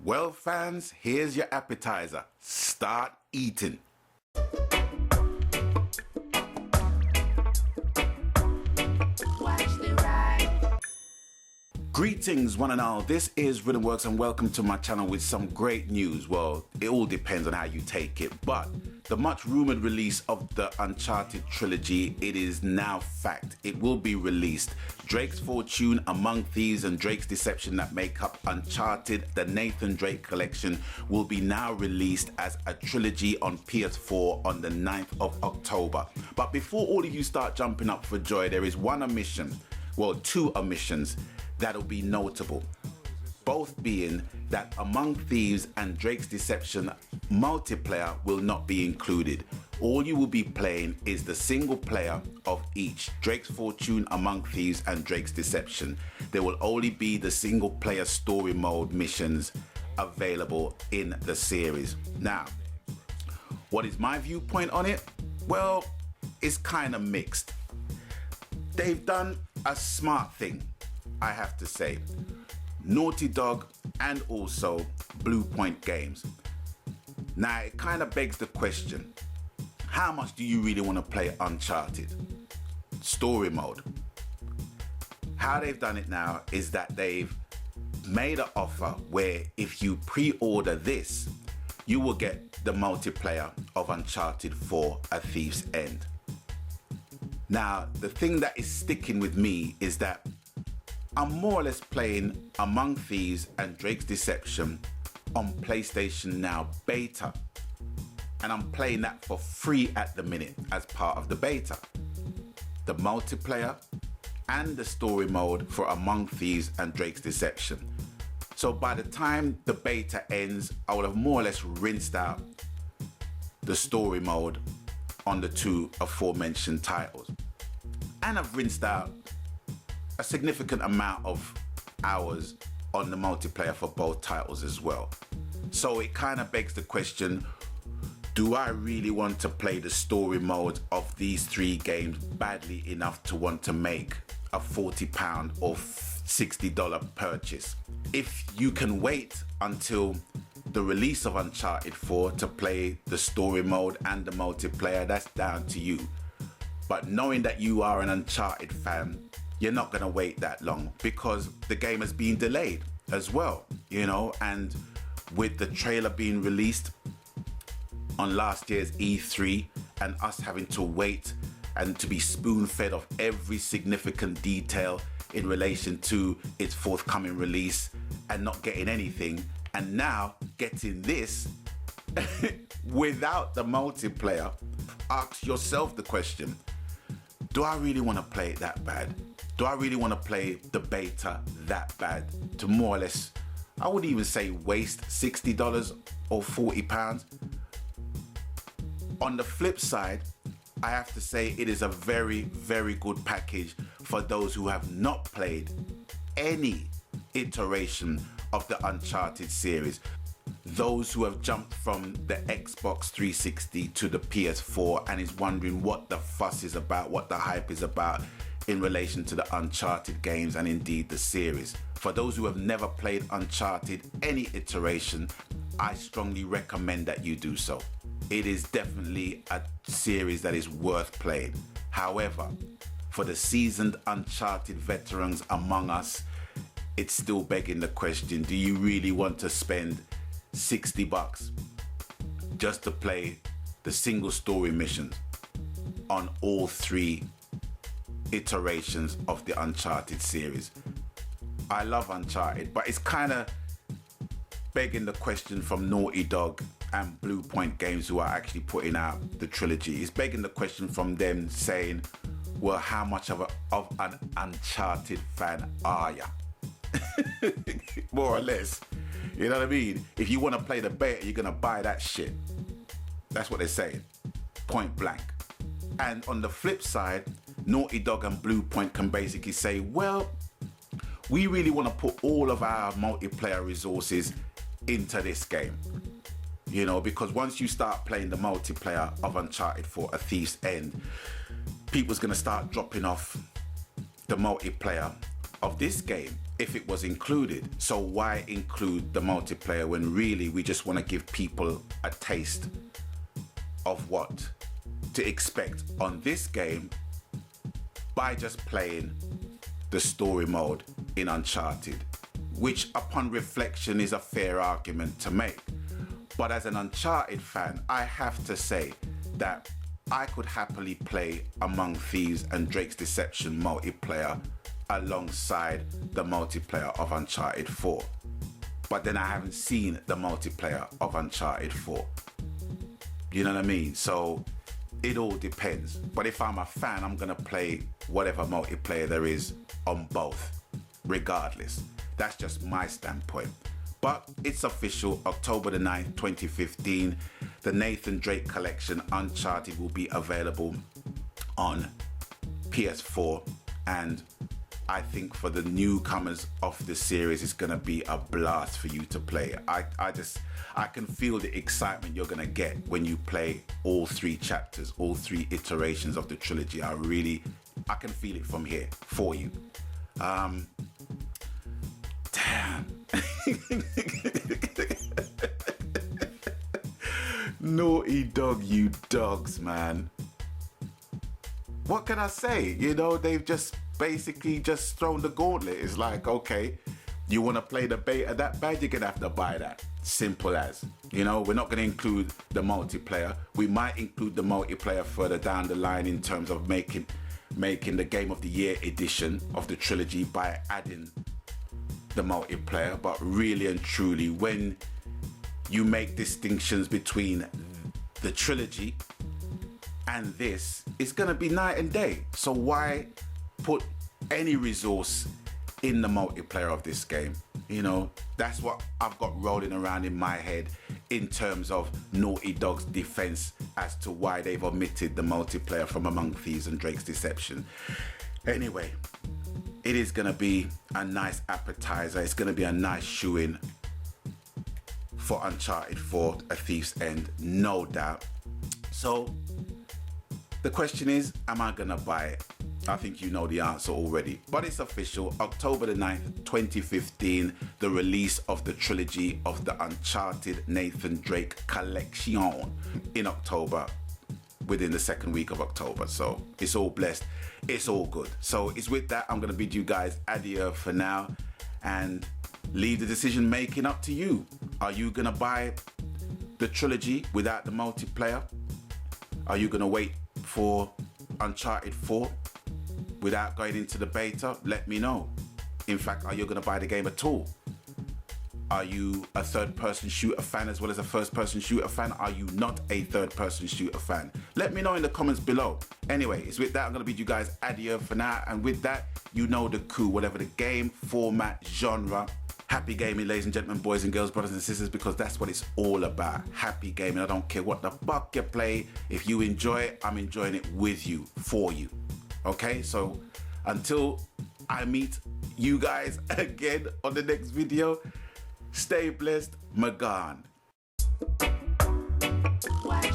Well, fans, here's your appetizer. Start eating. Greetings one and all, this is Rhythmworks and welcome to my channel with some great news. Well, it all depends on how you take it, but the much rumored release of the Uncharted trilogy, it is now fact. It will be released. Drake's Fortune, Among Thieves and Drake's Deception that make up Uncharted, the Nathan Drake collection, will be now released as a trilogy on PS4 on the 9th of October. But before all of you start jumping up for joy, there is one omission, well, two omissions that'll be notable, both being that Among Thieves and Drake's Deception multiplayer will not be included. All you will be playing is the single player of each, Drake's Fortune, Among Thieves and Drake's Deception. There will only be the single player story mode missions available in the series. Now, what is my viewpoint on it? Well, it's kind of mixed. They've done a smart thing, I have to say. Naughty Dog and also Blue Point Games. Now it kind of begs the question, how much do you really want to play Uncharted story mode? How they've done it now is that they've made an offer where if you pre-order this, you will get the multiplayer of Uncharted 4: A Thief's End. Now the thing that is sticking with me is that I'm more or less playing Among Thieves and Drake's Deception on PlayStation Now beta, and I'm playing that for free at the minute as part of the beta. The multiplayer and the story mode for Among Thieves and Drake's Deception. So by the time the beta ends, I will have more or less rinsed out the story mode on the two aforementioned titles, and I've rinsed out a significant amount of hours on the multiplayer for both titles as well. So it kind of begs the question, do I really want to play the story mode of these three games badly enough to want to make a £40 or $60 purchase? If you can wait until the release of Uncharted 4 to play the story mode and the multiplayer, that's down to you. But knowing that you are an Uncharted fan, you're not going to wait that long because the game has been delayed as well, you know, and with the trailer being released on last year's E3 and us having to wait and to be spoon-fed of every significant detail in relation to its forthcoming release and not getting anything, and now getting this without the multiplayer, ask yourself the question, do I really want to play it that bad? Do I really want to play the beta that bad to more or less, I wouldn't even say waste $60 or £40? On the flip side, I have to say it is a very, very good package for those who have not played any iteration of the Uncharted series. Those who have jumped from the Xbox 360 to the PS4 and is wondering what the fuss is about, what the hype is about in relation to the Uncharted games and indeed the series. For those who have never played Uncharted any iteration, I strongly recommend that you do so. It is definitely a series that is worth playing. However, for the seasoned Uncharted veterans among us, it's still begging the question, do you really want to spend $60 just to play the single story missions on all three iterations of the Uncharted series? I love Uncharted, but it's kind of begging the question from Naughty Dog and Blue Point Games, who are actually putting out the trilogy. It's begging the question from them saying, well, how much of an Uncharted fan are ya? More or less. You know what I mean? If you want to play the beta, you're going to buy that shit. That's what they're saying. Point blank. And on the flip side, Naughty Dog and Blue Point can basically say, well, we really want to put all of our multiplayer resources into this game. You know, because once you start playing the multiplayer of Uncharted 4: A Thief's End, people's going to start dropping off the multiplayer of this game if it was included. So why include the multiplayer when really we just want to give people a taste of what to expect on this game by just playing the story mode in Uncharted, which upon reflection is a fair argument to make. But as an Uncharted fan, I have to say that I could happily play Among Thieves and Drake's Deception multiplayer alongside the multiplayer of Uncharted 4. But then I haven't seen the multiplayer of Uncharted 4. You know what I mean? So it all depends. But if I'm a fan, I'm gonna play whatever multiplayer there is on both, regardless. That's just my standpoint. But it's official, October the 9th, 2015. The Nathan Drake Collection Uncharted will be available on PS4, and I think for the newcomers of the series, it's gonna be a blast for you to play. I can feel the excitement you're gonna get when you play all 3 chapters, all 3 iterations of the trilogy. I can feel it from here for you. Damn. Naughty Dog, you dogs, man. What can I say? You know, they've just basically just thrown the gauntlet. It's like, okay, you want to play the beta that bad, you're gonna have to buy that. Simple as. You know, we're not gonna include the multiplayer. We might include the multiplayer further down the line in terms of making the Game of the Year edition of the trilogy by adding the multiplayer. But really and truly, when you make distinctions between the trilogy and this, it's gonna be night and day. So why put any resource in the multiplayer of this game? You know, that's what I've got rolling around in my head in terms of Naughty Dog's defense as to why they've omitted the multiplayer from Among Thieves and Drake's Deception. Anyway, it is gonna be a nice appetizer. It's gonna be a nice shoe-in for Uncharted 4, A Thief's End, no doubt. So the question is, am I gonna buy it? I think you know the answer already, but it's official. October the 9th, 2015, the release of the trilogy of the Uncharted Nathan Drake Collection in October, within the second week of October. So it's all blessed, it's all good. So it's with that, I'm gonna bid you guys adieu for now and leave the decision making up to you. Are you gonna buy the trilogy without the multiplayer? Are you gonna wait for Uncharted 4 without going into the beta? Let me know. In fact, are you gonna buy the game at all? Are you a third-person shooter fan as well as a first-person shooter fan? Are you not a third-person shooter fan? Let me know in the comments below. Anyway, it's with that, I'm gonna bid you guys adieu for now. And with that, you know the coup, whatever the game, format, genre. Happy gaming, ladies and gentlemen, boys and girls, brothers and sisters, because that's what it's all about. Happy gaming. I don't care what the fuck you play. If you enjoy it, I'm enjoying it with you, for you. Okay, so until I meet you guys again on the next video, stay blessed, Magan. Watch